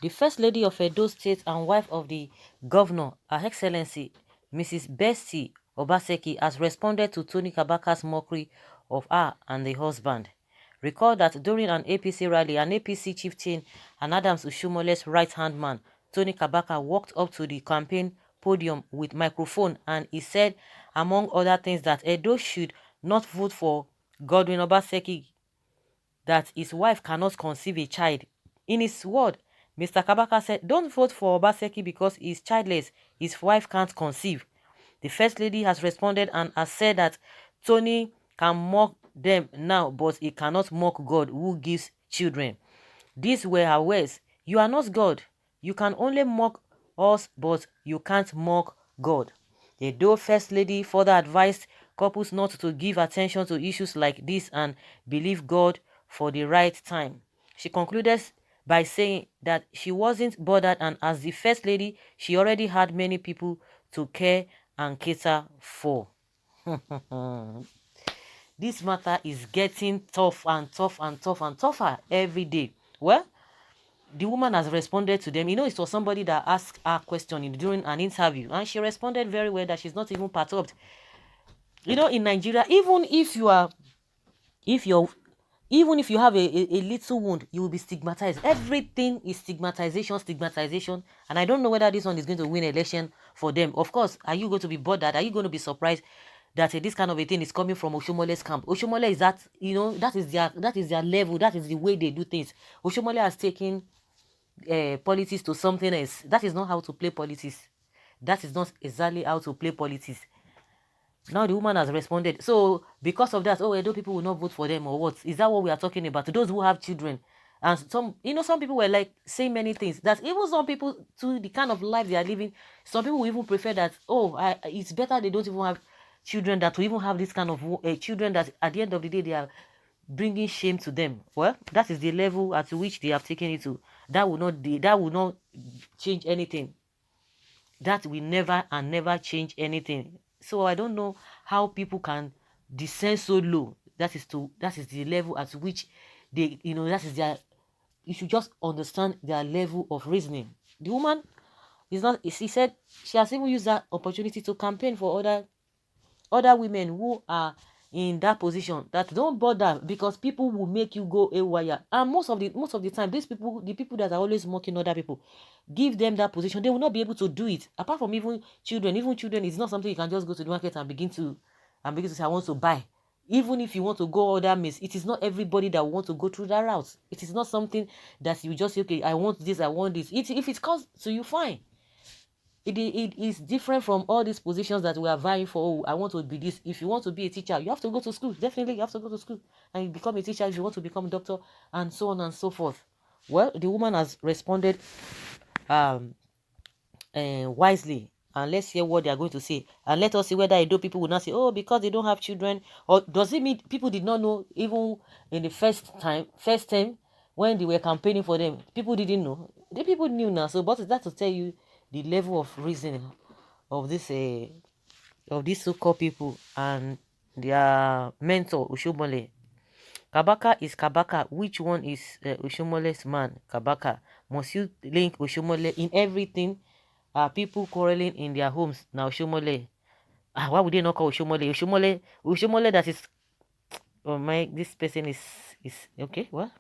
The First Lady of Edo State and wife of the Governor, Her Excellency Mrs. Bessie Obaseki, has responded to Tony Kabaka's mockery of her and the husband. Recall that during an APC rally, an APC chieftain and Adams Ushumole's right-hand man, Tony Kabaka, walked up to the campaign podium with microphone and he said, among other things, that Edo should not vote for Godwin Obaseki, that his wife cannot conceive a child. In his word, Mr. Kabaka said, don't vote for Obaseki because he's childless. His wife can't conceive. The First Lady has responded and has said that Tony can mock them now, but he cannot mock God who gives children. These were her words. You are not God. You can only mock us, but you can't mock God. The Edo First Lady further advised couples not to give attention to issues like this and believe God for the right time. She concluded by saying that she wasn't bothered, and as the First Lady, she already had many people to care and cater for. This matter is getting tough and tough and tough and tougher every day. Well, the woman has responded to them. You know, it was somebody that asked her question during an interview, and she responded very well that she's not even perturbed. You know, in Nigeria, even if you have a little wound, you will be stigmatized. Everything is stigmatization. And I don't know whether this one is going to win election for them. Of course, are you going to be bothered? Are you going to be surprised that this kind of a thing is coming from Oshomole's camp? Oshomole is that, you know, that is their level. That is the way they do things. Oshomole has taken politics to something else. That is not how to play politics. That is not exactly how to play politics. Now the woman has responded. So because of that, oh, Edo people will not vote for them or what? Is that what we are talking about? To those who have children. And some people were like saying many things. That even some people, to the kind of life they are living, some people will even prefer that, oh, it's better they don't even have children, that to even have this kind of children that at the end of the day they are bringing shame to them. Well, that is the level at which they have taken it to. That will not change anything. That will never and never change anything. So I don't know how people can descend so low. That is the level at which they, that is their, you should just understand their level of reasoning. The woman is not, she said she has even used that opportunity to campaign for other women who are in that position, that don't bother, because people will make you go haywire. And most of the time, these people, the people that are always mocking other people, give them that position, they will not be able to do it. Apart from even children is not something you can just go to the market and begin to say, I want to buy. Even if you want to go other means, it is not everybody that want to go through that route. It is not something that you just say, okay, I want this, I want this. If it comes to you, fine. It is different from all these positions that we are vying for. Oh, I want to be this. If you want to be a teacher, you have to go to school. Definitely, you have to go to school and you become a teacher if you want to become a doctor, and so on and so forth. Well, the woman has responded wisely, and let's hear what they are going to say, and let us see whether Edo people will not say, oh, because they don't have children, or does it mean people did not know even in the first time when they were campaigning for them? People didn't know. The people knew now. So, but is that to tell you the level of reasoning of these so-called people and their mentor Ushomole? Kabaka is Kabaka. Which one is Oshomole's man? Kabaka. Must you link Oshomole in everything? People quarreling in their homes now. Oshomole. Why would they not call Oshomole? Oshomole that is. Oh my, this person is okay. What?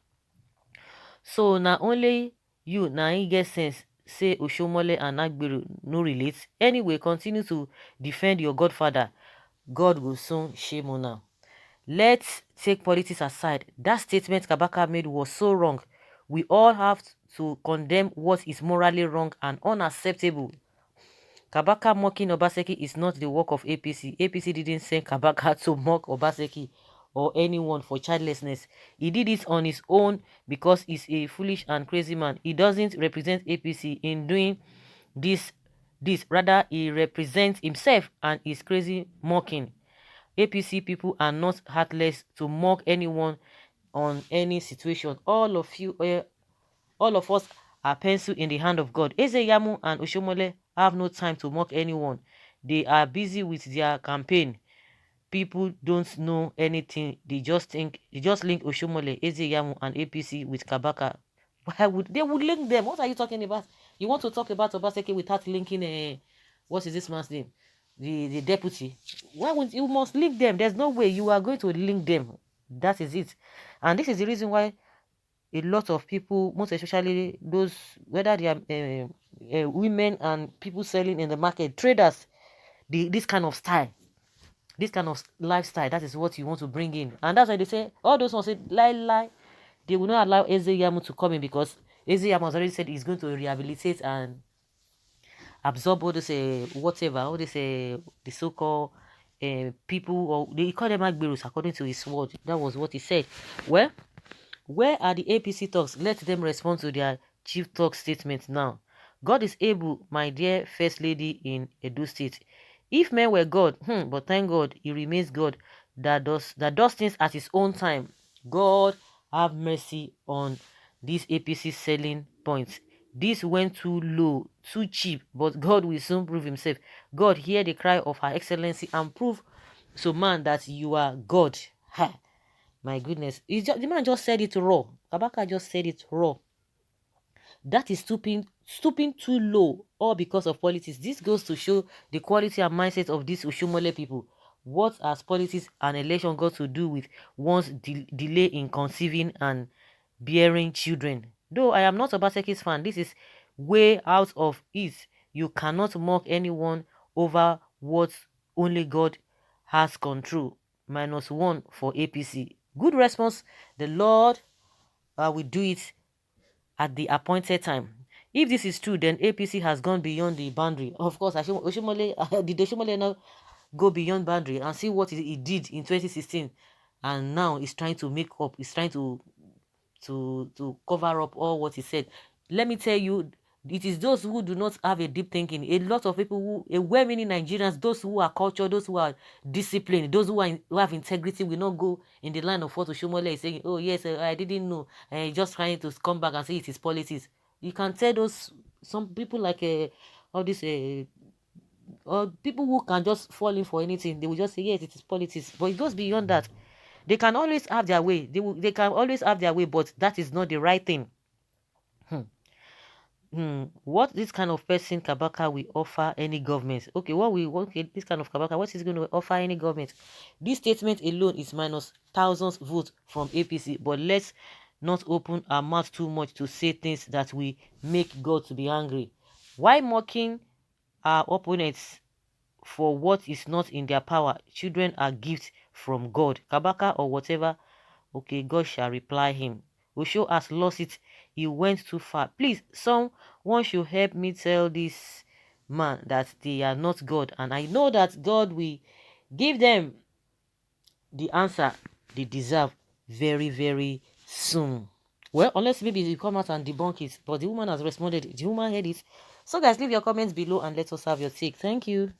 So now only you now he get sense. Say Oshomole and Agbiru no relate. Anyway, continue to defend your godfather. God will soon shame on now. Let's take politics aside. That statement Kabaka made was so wrong. We all have to condemn what is morally wrong and unacceptable. Kabaka mocking Obaseki is not the work of APC. APC didn't send Kabaka to mock Obaseki or anyone for childlessness. He did it on his own because he's a foolish and crazy man. He doesn't represent APC in doing this. Rather, he represents himself and his crazy mocking. APC people are not heartless to mock anyone on any situation. All of us are pencil in the hand of God. Ezeyamu and Oshomole have no time to mock anyone. They are busy with their campaign. People don't know anything. They just link Oshomole, Ezeyamu, and APC with Kabaka. Why would they would link them? What are you talking about? You want to talk about Obaseki without linking what is this man's name? The deputy. Why would you must link them? There's no way you are going to link them. That is it. And this is the reason why a lot of people, most especially those, whether they are women and people selling in the market, traders, this kind of style, this kind of lifestyle, that is what you want to bring in. And that's why they say, all those ones say, lie, they will not allow Ezeyamu to come in, because Ezeyamu has already said he's going to rehabilitate and absorb all this whatever, all this the so-called people, or they call them Agberus according to his word. That was what he said. Well, where are the APC talks? Let them respond to their chief talk statement now. God is able, my dear First Lady in Edo State. If men were God, but thank God, he remains God that does things at his own time. God have mercy on these APC selling points. This went too low, too cheap, but God will soon prove himself. God, hear the cry of Her Excellency and prove so man that you are God. Ha. My goodness. The man just said it raw. Kabaka just said it raw. That is stooping too low, all because of politics. This goes to show the quality and mindset of these Oshomole people. What has politics and election got to do with one's delay in conceiving and bearing children? Though I am not a Obaseki'S fan, this is way out of it. You cannot mock anyone over what only God has control. -1 for APC. Good response. The Lord will do it at the appointed time. If this is true, then APC has gone beyond the boundary. Of course, Oshomole, did Oshomole now go beyond boundary and see what he did in 2016, and now he's trying to make up, he's trying to cover up all what he said. Let me tell you, it is those who do not have a deep thinking. A lot of people who, well-meaning Nigerians, those who are cultured, those who are disciplined, those who have integrity, will not go in the line of what Oshomole is saying. Oh yes, I didn't know. Just trying to come back and say it is politics. You can tell those some people like all these or people who can just fall in for anything. They will just say yes, it is politics. But it goes beyond that. They can always have their way. They can always have their way, but that is not the right thing. What this kind of person Kabaka will offer any government? Okay, this kind of Kabaka, what is going to offer any government? This statement alone is minus thousands votes from APC, but let's not open our mouth too much to say things that will make God to be angry. Why mocking our opponents for what is not in their power? Children are gifts from God. Kabaka or whatever, okay, God shall reply him. Osho has lost it. He went too far. Please, someone should help me tell this man that they are not God. And I know that God will give them the answer they deserve very, very soon. Well, unless maybe you come out and debunk it. But the woman has responded. The woman heard it. So guys, leave your comments below and let us have your take. Thank you.